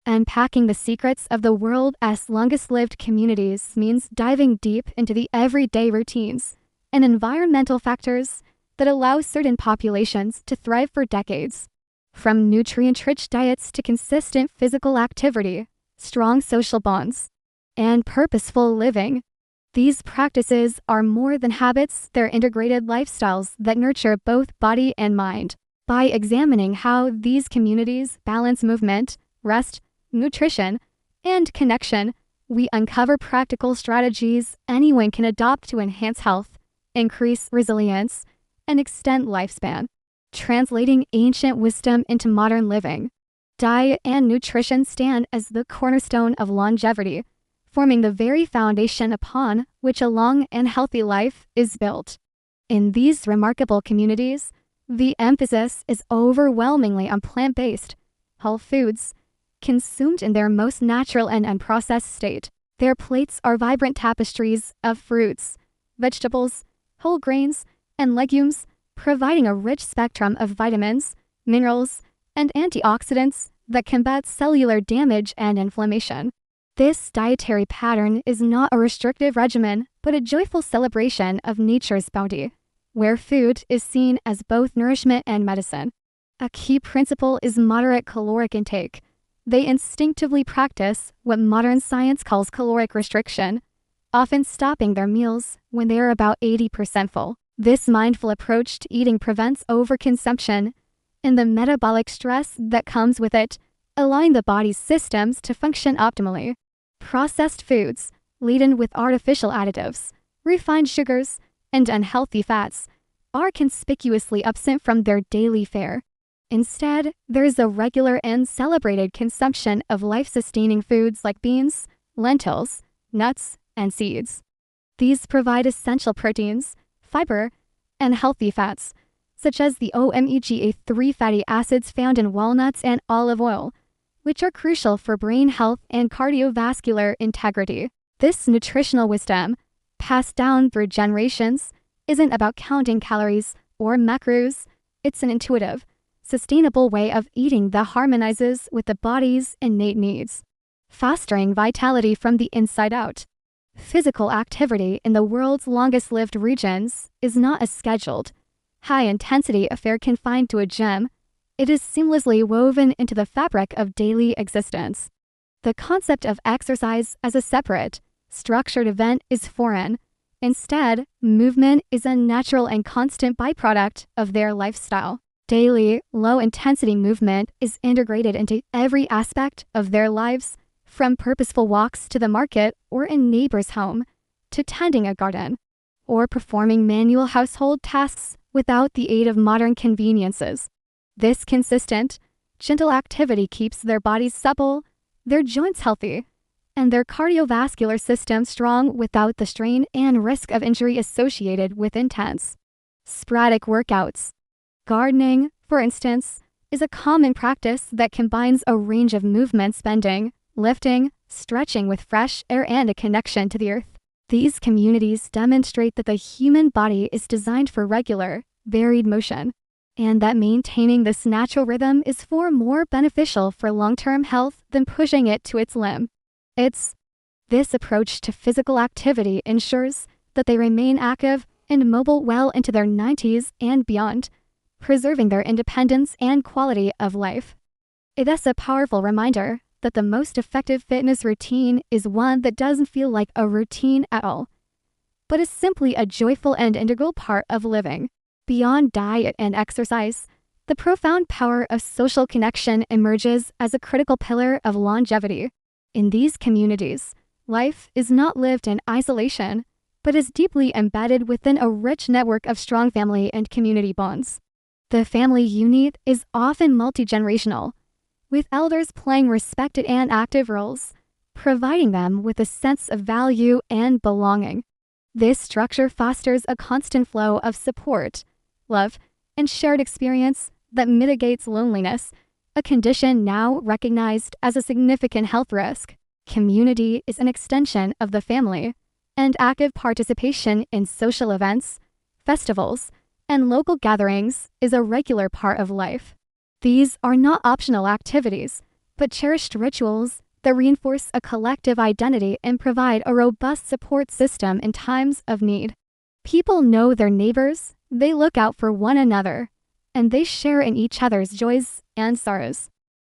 Unpacking the secrets of the world's longest-lived communities means diving deep into the everyday routines and environmental factors that allow certain populations to thrive for decades. From nutrient-rich diets to consistent physical activity, strong social bonds, and purposeful living, these practices are more than habits, they're integrated lifestyles that nurture both body and mind. By examining how these communities balance movement, rest, nutrition, and connection, we uncover practical strategies anyone can adopt to enhance health, increase resilience, and extend lifespan. Translating ancient wisdom into modern living, diet and nutrition stand as the cornerstone of longevity, forming the very foundation upon which a long and healthy life is built. In these remarkable communities, the emphasis is overwhelmingly on plant-based, whole foods, consumed in their most natural and unprocessed state. Their plates are vibrant tapestries of fruits, vegetables, whole grains, and legumes, providing a rich spectrum of vitamins, minerals, and antioxidants that combat cellular damage and inflammation. This dietary pattern is not a restrictive regimen, but a joyful celebration of nature's bounty, where food is seen as both nourishment and medicine. A key principle is moderate caloric intake. They instinctively practice what modern science calls caloric restriction, often stopping their meals when they are about 80% full. This mindful approach to eating prevents overconsumption and the metabolic stress that comes with it, allowing the body's systems to function optimally. Processed foods, laden with artificial additives, refined sugars, and unhealthy fats, are conspicuously absent from their daily fare. Instead, there is a regular and celebrated consumption of life-sustaining foods like beans, lentils, nuts, and seeds. These provide essential proteins, fiber, and healthy fats, such as the omega-3 fatty acids found in walnuts and olive oil, which are crucial for brain health and cardiovascular integrity. This nutritional wisdom, passed down through generations, isn't about counting calories or macros. It's an intuitive, sustainable way of eating that harmonizes with the body's innate needs, fostering vitality from the inside out. Physical activity in the world's longest-lived regions is not a scheduled, high-intensity affair confined to a gym. It is seamlessly woven into the fabric of daily existence. The concept of exercise as a separate, structured event is foreign. Instead, movement is a natural and constant byproduct of their lifestyle. Daily, low-intensity movement is integrated into every aspect of their lives, from purposeful walks to the market or a neighbor's home, to tending a garden, or performing manual household tasks without the aid of modern conveniences. This consistent, gentle activity keeps their bodies supple, their joints healthy, and their cardiovascular system strong without the strain and risk of injury associated with intense, sporadic workouts. Gardening, for instance, is a common practice that combines a range of movements: bending, lifting, stretching with fresh air and a connection to the earth. These communities demonstrate that the human body is designed for regular, varied motion, and that maintaining this natural rhythm is far more beneficial for long-term health than pushing it to its limit. This approach to physical activity ensures that they remain active and mobile well into their 90s and beyond, preserving their independence and quality of life. It is a powerful reminder that the most effective fitness routine is one that doesn't feel like a routine at all, but is simply a joyful and integral part of living. Beyond diet and exercise, the profound power of social connection emerges as a critical pillar of longevity. In these communities, life is not lived in isolation, but is deeply embedded within a rich network of strong family and community bonds. The family unit is often multi-generational, with elders playing respected and active roles, providing them with a sense of value and belonging. This structure fosters a constant flow of support, love, and shared experience that mitigates loneliness, a condition now recognized as a significant health risk. Community is an extension of the family, and active participation in social events, festivals, and local gatherings is a regular part of life. These are not optional activities. but cherished rituals that reinforce a collective identity and provide a robust support system in times of need. People know their neighbors, they look out for one another, and they share in each other's joys and sorrows.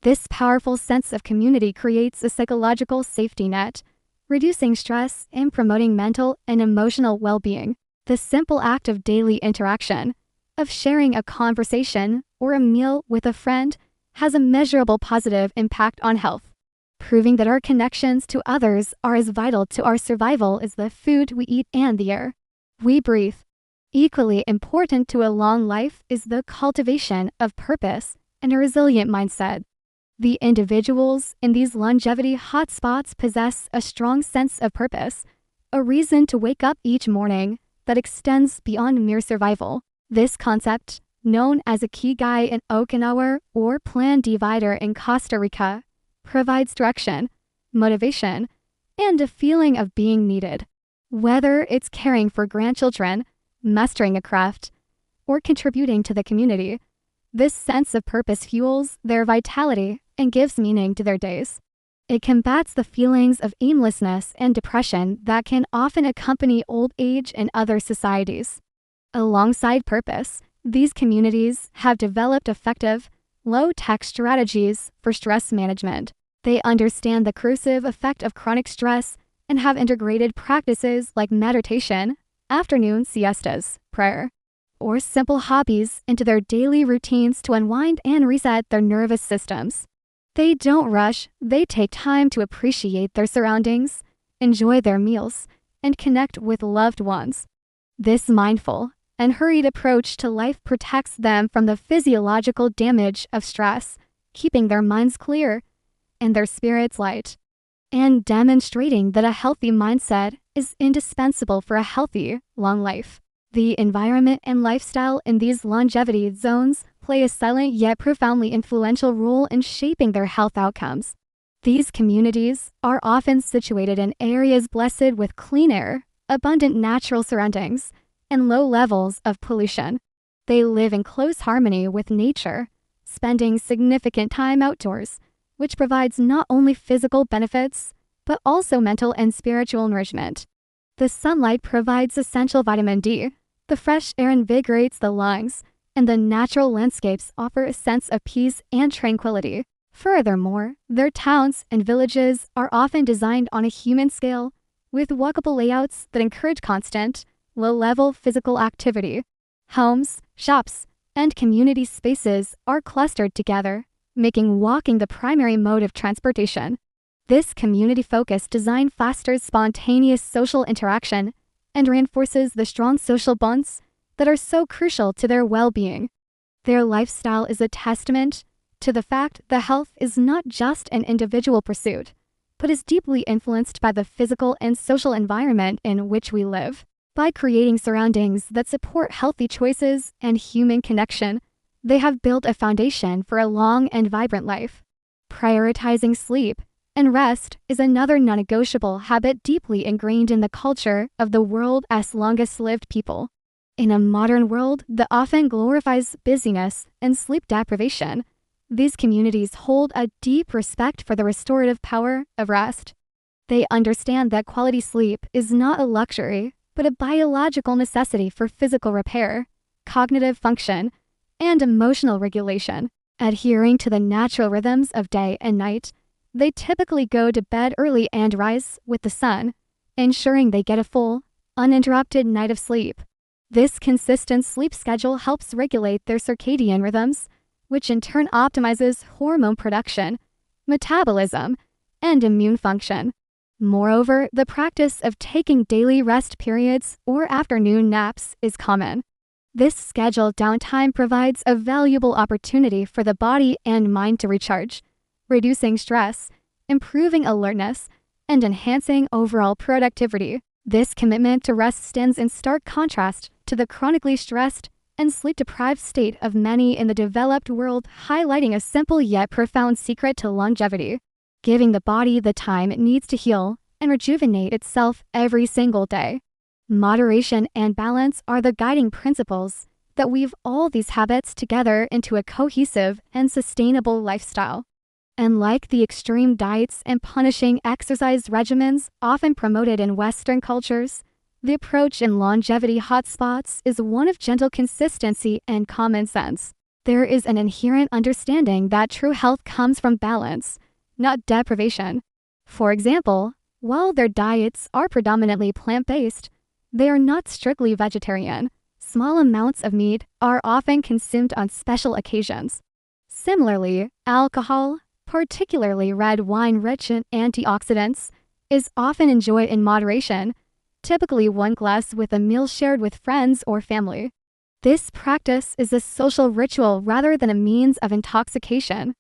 This powerful sense of community creates a psychological safety net, reducing stress and promoting mental and emotional well-being. The simple act of daily interaction, of sharing a conversation or a meal with a friend, has a measurable positive impact on health, proving that our connections to others are as vital to our survival as the food we eat and the air we breathe. Equally important to a long life is the cultivation of purpose and a resilient mindset. The individuals in these longevity hotspots possess a strong sense of purpose, a reason to wake up each morning that extends beyond mere survival. This concept, known as Ikigai in Okinawa or Plan Divider in Costa Rica, provides direction, motivation, and a feeling of being needed. Whether it's caring for grandchildren, mastering a craft, or contributing to the community, this sense of purpose fuels their vitality and gives meaning to their days. It combats the feelings of aimlessness and depression that can often accompany old age in other societies. Alongside purpose, these communities have developed effective, low-tech strategies for stress management. They understand the corrosive effect of chronic stress and have integrated practices like meditation, afternoon siestas, prayer, or simple hobbies into their daily routines to unwind and reset their nervous systems. They don't rush, they take time to appreciate their surroundings, enjoy their meals, and connect with loved ones. This mindful and hurried approach to life protects them from the physiological damage of stress, keeping their minds clear and their spirits light, and demonstrating that a healthy mindset is indispensable for a healthy, long life. The environment and lifestyle in these longevity zones play a silent yet profoundly influential role in shaping their health outcomes. These communities are often situated in areas blessed with clean air, abundant natural surroundings, and low levels of pollution. They live in close harmony with nature, spending significant time outdoors, which provides not only physical benefits, but also mental and spiritual nourishment. The sunlight provides essential vitamin D, the fresh air invigorates the lungs, and the natural landscapes offer a sense of peace and tranquility. Furthermore, their towns and villages are often designed on a human scale, with walkable layouts that encourage constant, low-level physical activity. Homes, shops, and community spaces are clustered together, making walking the primary mode of transportation. This community-focused design fosters spontaneous social interaction and reinforces the strong social bonds that are so crucial to their well-being. Their lifestyle is a testament to the fact that health is not just an individual pursuit, but is deeply influenced by the physical and social environment in which we live. By creating surroundings that support healthy choices and human connection, they have built a foundation for a long and vibrant life. Prioritizing sleep and rest is another non-negotiable habit deeply ingrained in the culture of the world's longest-lived people. In a modern world that often glorifies busyness and sleep deprivation, these communities hold a deep respect for the restorative power of rest. They understand that quality sleep is not a luxury, but a biological necessity for physical repair, cognitive function, and emotional regulation. Adhering to the natural rhythms of day and night, they typically go to bed early and rise with the sun, ensuring they get a full, uninterrupted night of sleep. This consistent sleep schedule helps regulate their circadian rhythms, which in turn optimizes hormone production, metabolism, and immune function. Moreover, the practice of taking daily rest periods or afternoon naps is common. This scheduled downtime provides a valuable opportunity for the body and mind to recharge, reducing stress, improving alertness, and enhancing overall productivity. This commitment to rest stands in stark contrast to the chronically stressed and sleep-deprived state of many in the developed world, highlighting a simple yet profound secret to longevity: giving the body the time it needs to heal and rejuvenate itself every single day. Moderation and balance are the guiding principles that weave all these habits together into a cohesive and sustainable lifestyle. Unlike the extreme diets and punishing exercise regimens often promoted in Western cultures, the approach in longevity hotspots is one of gentle consistency and common sense. There is an inherent understanding that true health comes from balance, not deprivation. For example, while their diets are predominantly plant-based, they are not strictly vegetarian. Small amounts of meat are often consumed on special occasions. Similarly, alcohol, particularly red wine rich in antioxidants, is often enjoyed in moderation, typically one glass with a meal shared with friends or family. This practice is a social ritual rather than a means of intoxication.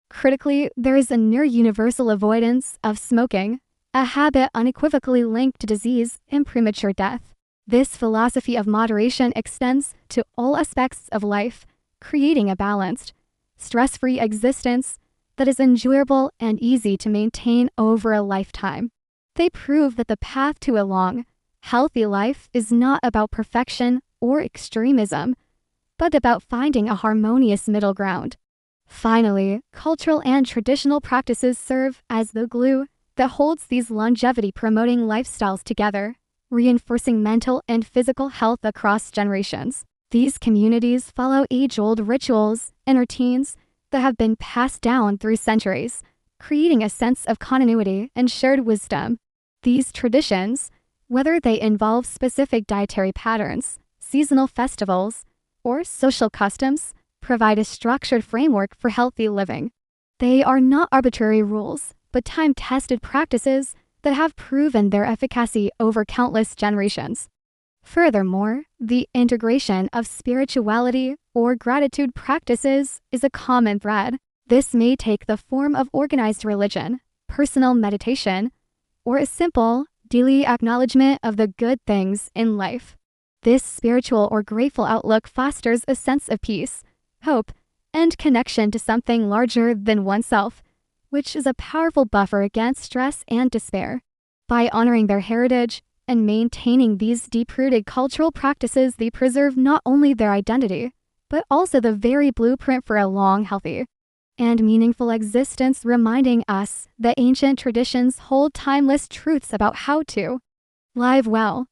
Critically, there is a near universal avoidance of smoking, a habit unequivocally linked to disease and premature death. This philosophy of moderation extends to all aspects of life, creating a balanced, stress-free existence that is enjoyable and easy to maintain over a lifetime. They prove that the path to a long, healthy life is not about perfection or extremism, but about finding a harmonious middle ground. Finally, cultural and traditional practices serve as the glue that holds these longevity-promoting lifestyles together, reinforcing mental and physical health across generations. These communities follow age-old rituals and routines that have been passed down through centuries, creating a sense of continuity and shared wisdom. These traditions, whether they involve specific dietary patterns, seasonal festivals, or social customs, provide a structured framework for healthy living. They are not arbitrary rules, but time-tested practices that have proven their efficacy over countless generations. Furthermore, the integration of spirituality or gratitude practices is a common thread. This may take the form of organized religion, personal meditation, or a simple, daily acknowledgement of the good things in life. This spiritual or grateful outlook fosters a sense of peace, hope, and connection to something larger than oneself, which is a powerful buffer against stress and despair. By honoring their heritage and maintaining these deep-rooted cultural practices, they preserve not only their identity, but also the very blueprint for a long, healthy, and meaningful existence, reminding us that ancient traditions hold timeless truths about how to live well,